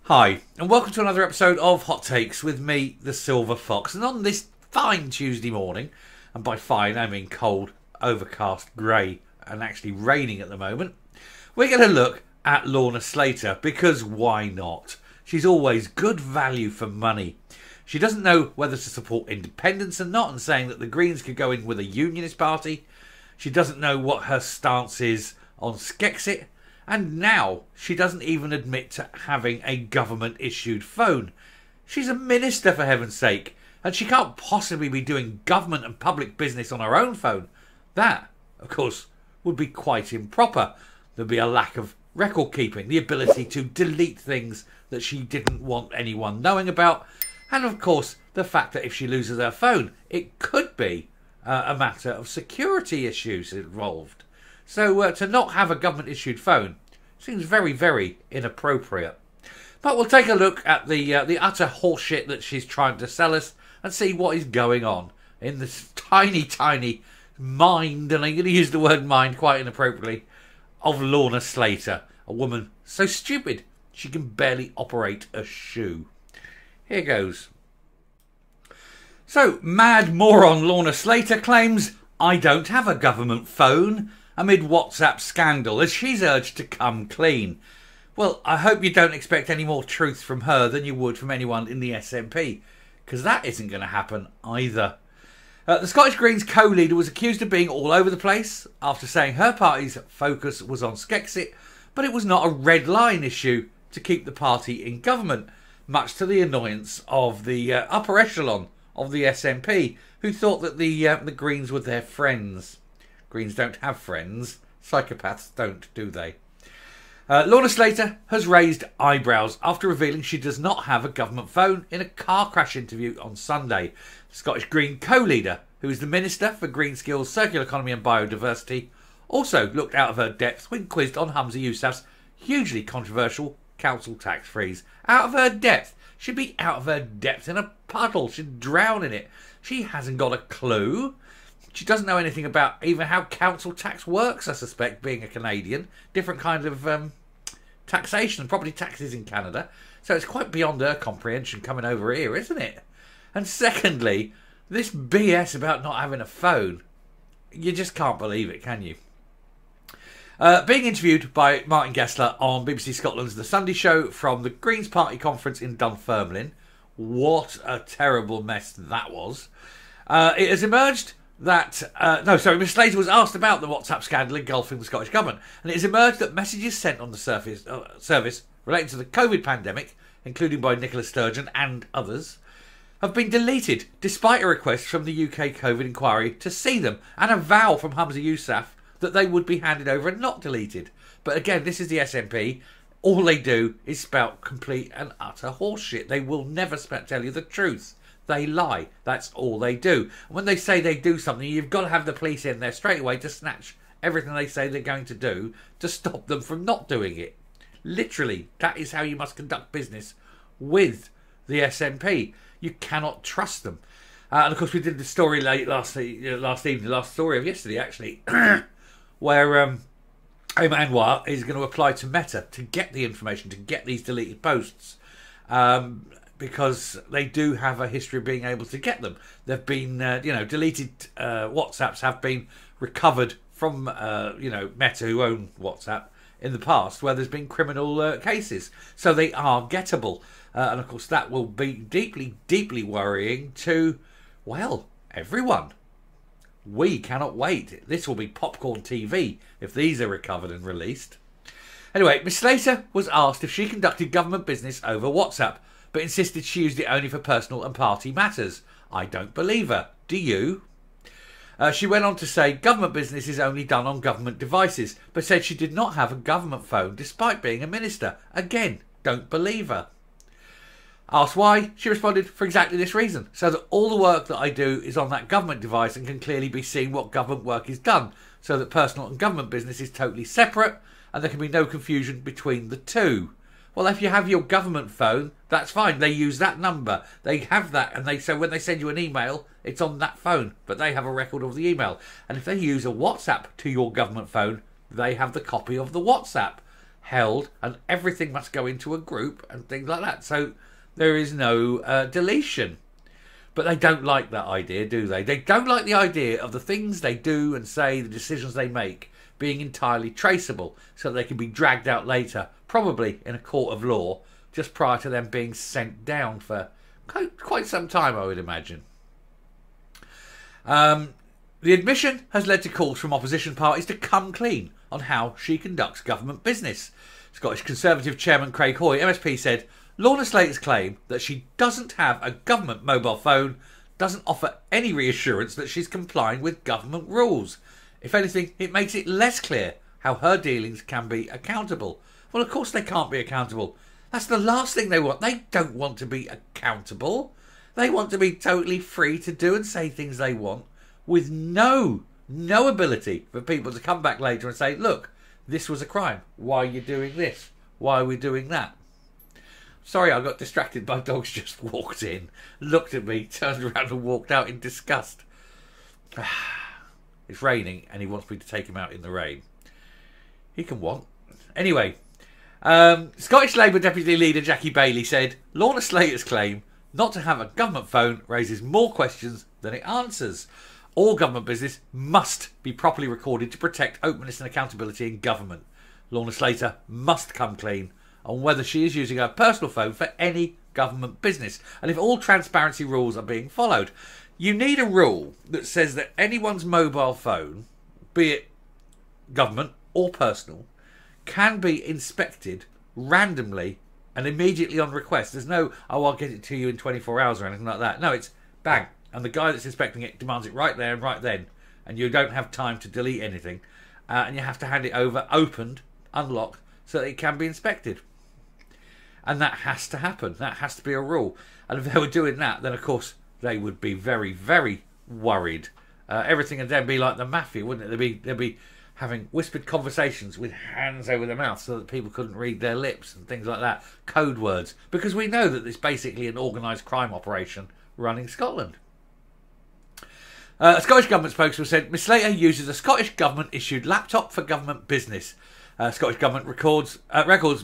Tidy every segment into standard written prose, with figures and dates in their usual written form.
Hi, and welcome to another episode of Hot Takes with me, the Silver Fox. And on this fine Tuesday morning, and by fine I mean cold, overcast, grey, and actually raining at the moment, we're going to look at Lorna Slater, because why not? She's always good value for money. She doesn't know whether to support independence or not, and saying that the Greens could go in with a unionist party. She doesn't know what her stance is on Skexit. And now she doesn't even admit to having a government-issued phone. She's a minister, for heaven's sake, and she can't possibly be doing government and public business on her own phone. That, of course, would be quite improper. There'd be a lack of record-keeping, the ability to delete things that she didn't want anyone knowing about, and, of course, the fact that if she loses her phone, it could be a matter of security issues involved. So to not have a government-issued phone seems very, very inappropriate. But we'll take a look at the utter horseshit that she's trying to sell us and see what is going on in this tiny, tiny mind, and I'm going to use the word mind quite inappropriately, of Lorna Slater, a woman so stupid she can barely operate a shoe. Here goes. So, mad moron Lorna Slater claims, "I don't have a government phone," amid WhatsApp scandal, as she's urged to come clean. Well, I hope you don't expect any more truth from her than you would from anyone in the SNP, because that isn't going to happen either. The Scottish Greens co-leader was accused of being all over the place after saying her party's focus was on Skexit, but it was not a red line issue to keep the party in government, much to the annoyance of the upper echelon of the SNP, who thought that the Greens were their friends. Greens don't have friends. Psychopaths don't, do they? Lorna Slater has raised eyebrows after revealing she does not have a government phone in a car crash interview on Sunday. The Scottish Green co-leader, who is the Minister for Green Skills, Circular Economy and Biodiversity, also looked out of her depth when quizzed on Humza Yousaf's hugely controversial council tax freeze. Out of her depth? She'd be out of her depth in a puddle. She'd drown in it. She hasn't got a clue. She doesn't know anything about even how council tax works, I suspect, being a Canadian. Different kind of taxation and property taxes in Canada. So it's quite beyond her comprehension coming over here, isn't it? And secondly, this BS about not having a phone. You just can't believe it, can you? Being interviewed by Martin Gessler on BBC Scotland's The Sunday Show from the Greens Party conference in Dunfermline. What a terrible mess that was. It has emerged that, Ms Slater was asked about the WhatsApp scandal engulfing the Scottish Government, and it has emerged that messages sent on the service relating to the COVID pandemic, including by Nicola Sturgeon and others, have been deleted, despite a request from the UK COVID inquiry to see them, and a vow from Humza Yousaf that they would be handed over and not deleted. But again, this is the SNP. All they do is spout complete and utter horseshit. They will never tell you the truth. They lie. That's all they do. And when they say they do something, you've got to have the police in there straight away to snatch everything they say they're going to do to stop them from not doing it. Literally, that is how you must conduct business with the SNP. You cannot trust them. And of course, we did the story last story of yesterday, actually, where Omar Anwar is going to apply to Meta to get the information, to get these deleted posts. Because they do have a history of being able to get them. They've been, deleted WhatsApps have been recovered from, Meta, who own WhatsApp, in the past, where there's been criminal cases. So they are gettable. And of course, that will be deeply, deeply worrying to, well, everyone. We cannot wait. This will be popcorn TV if these are recovered and released. Anyway, Miss Slater was asked if she conducted government business over WhatsApp, but insisted she used it only for personal and party matters. I don't believe her. Do you? She went on to say government business is only done on government devices, but said she did not have a government phone despite being a minister. Again, don't believe her. Asked why, she responded, for exactly this reason, so that all the work that I do is on that government device and can clearly be seen what government work is done, so that personal and government business is totally separate and there can be no confusion between the two. Well, if you have your government phone, that's fine. They use that number. They have that, and so when they send you an email, it's on that phone, but they have a record of the email. And if they use a WhatsApp to your government phone, they have the copy of the WhatsApp. held, and everything must go into a group and things like that. So there is no deletion. But they don't like that idea, do they? They don't like the idea of the things they do and say, the decisions they make, being entirely traceable so that they can be dragged out later, probably in a court of law, just prior to them being sent down for quite some time, I would imagine. The admission has led to calls from opposition parties to come clean on how she conducts government business. Scottish Conservative Chairman Craig Hoy, MSP, said Lorna Slater's claim that she doesn't have a government mobile phone doesn't offer any reassurance that she's complying with government rules. If anything, it makes it less clear how her dealings can be accountable. Well, of course they can't be accountable. That's the last thing they want. They don't want to be accountable. They want to be totally free to do and say things they want with no ability for people to come back later and say, look, this was a crime. Why are you doing this? Why are we doing that? Sorry, I got distracted. My dog's just walked in, looked at me, turned around and walked out in disgust. It's raining and he wants me to take him out in the rain. He can want. Anyway, Scottish Labour Deputy Leader Jackie Bailey said Lorna Slater's claim not to have a government phone raises more questions than it answers. All government business must be properly recorded to protect openness and accountability in government. Lorna Slater must come clean on whether she is using her personal phone for any government business and if all transparency rules are being followed. You need a rule that says that anyone's mobile phone, be it government or personal, can be inspected randomly and immediately on request. There's no, oh, I'll get it to you in 24 hours or anything like that. No, it's bang. And the guy that's inspecting it demands it right there and right then. And you don't have time to delete anything. And you have to hand it over opened, unlocked, so that it can be inspected. And that has to happen. That has to be a rule. And if they were doing that, then of course they would be very, very worried. Everything would then be like the mafia, wouldn't it? They'd be having whispered conversations with hands over their mouth so that people couldn't read their lips and things like that. Code words. Because we know that it's basically an organised crime operation running Scotland. A Scottish Government spokesman said Miss Slater uses a Scottish Government-issued laptop for government business. Scottish Government records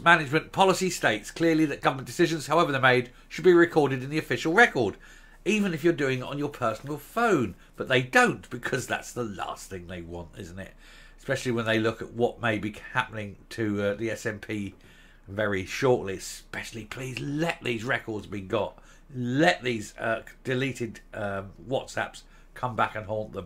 management policy states clearly that government decisions, however they're made, should be recorded in the official record, even if you're doing it on your personal phone. But they don't, because that's the last thing they want, isn't it? Especially when they look at what may be happening to the SNP very shortly. Especially, please let these records be got. Let these deleted WhatsApps come back and haunt them.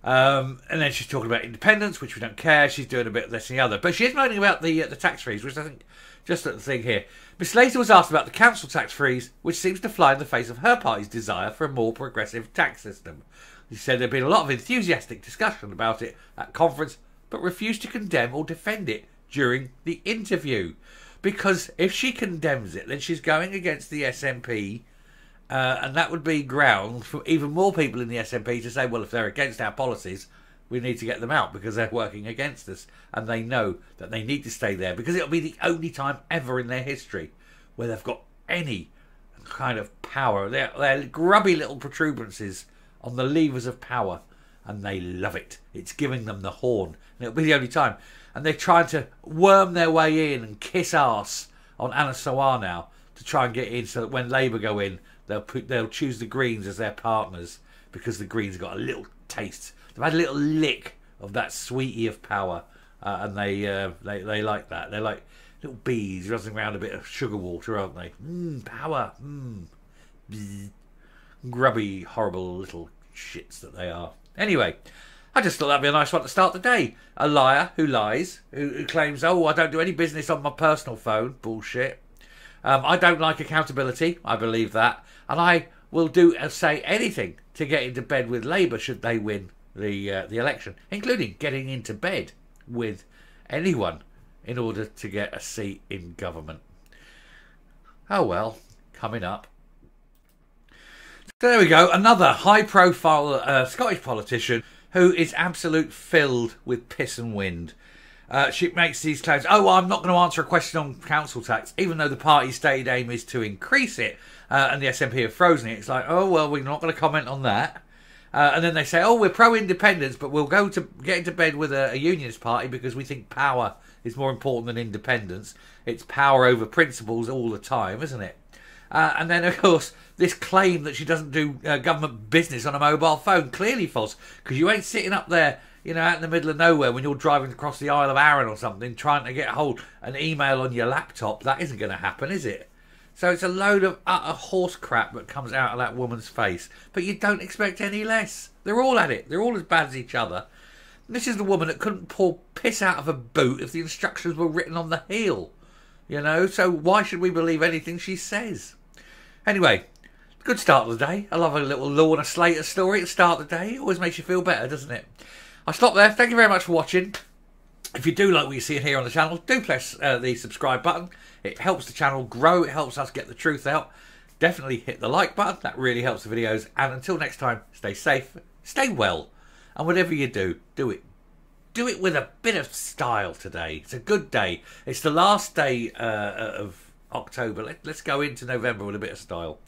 And then she's talking about independence, which we don't care. She's doing a bit of this and the other. But she is moaning about the tax freeze, which I think, just at the thing here. Miss Slater was asked about the council tax freeze, which seems to fly in the face of her party's desire for a more progressive tax system. She said there'd been a lot of enthusiastic discussion about it at conference, but refused to condemn or defend it during the interview. Because if she condemns it, then she's going against the SNP, and that would be ground for even more people in the SNP to say, well, if they're against our policies, we need to get them out because they're working against us. And they know that they need to stay there because it'll be the only time ever in their history where they've got any kind of power. They're grubby little protuberances on the levers of power, and they love it. It's giving them the horn, and it'll be the only time. And they're trying to worm their way in and kiss arse on Anna Sawar now to try and get in, so that when Labour go in, they'll choose the Greens as their partners because the Greens have got a little taste. They've had a little lick of that sweetie of power, and they like that. They're like little bees rushing around a bit of sugar water, aren't they? Power. Grubby, horrible little shits that they are. Anyway, I just thought that'd be a nice one to start the day. A liar who lies, who claims, oh, I don't do any business on my personal phone. Bullshit. I don't like accountability. I believe that. And I will do and say anything to get into bed with Labour should they win the election, including getting into bed with anyone in order to get a seat in government. Oh well, coming up. So there we go, another high-profile Scottish politician who is absolute filled with piss and wind. She makes these claims, oh, well, I'm not going to answer a question on council tax, even though the party's stated aim is to increase it, and the SNP have frozen it. It's like, oh, well, we're not going to comment on that. And then they say, oh, we're pro-independence, but we'll get into bed with a unionist party because we think power is more important than independence. It's power over principles all the time, isn't it? And then, of course, this claim that she doesn't do government business on a mobile phone, clearly false, because you ain't sitting up there, out in the middle of nowhere when you're driving across the Isle of Arran or something, trying to get hold an email on your laptop. That isn't going to happen, is it? So it's a load of utter horse crap that comes out of that woman's face. But you don't expect any less. They're all at it. They're all as bad as each other. And this is the woman that couldn't pour piss out of a boot if the instructions were written on the heel. So why should we believe anything she says? Anyway, good start of the day. I love a little Lorna Slater story at the start of the day. It always makes you feel better, doesn't it? I'll stop there. Thank you very much for watching. If you do like what you see here on the channel, do press the subscribe button. It helps the channel grow. It helps us get the truth out. Definitely hit the like button. That really helps the videos. And until next time, stay safe, stay well. And whatever you do, do it. Do it with a bit of style today. It's a good day. It's the last day of October. Let's go into November with a bit of style.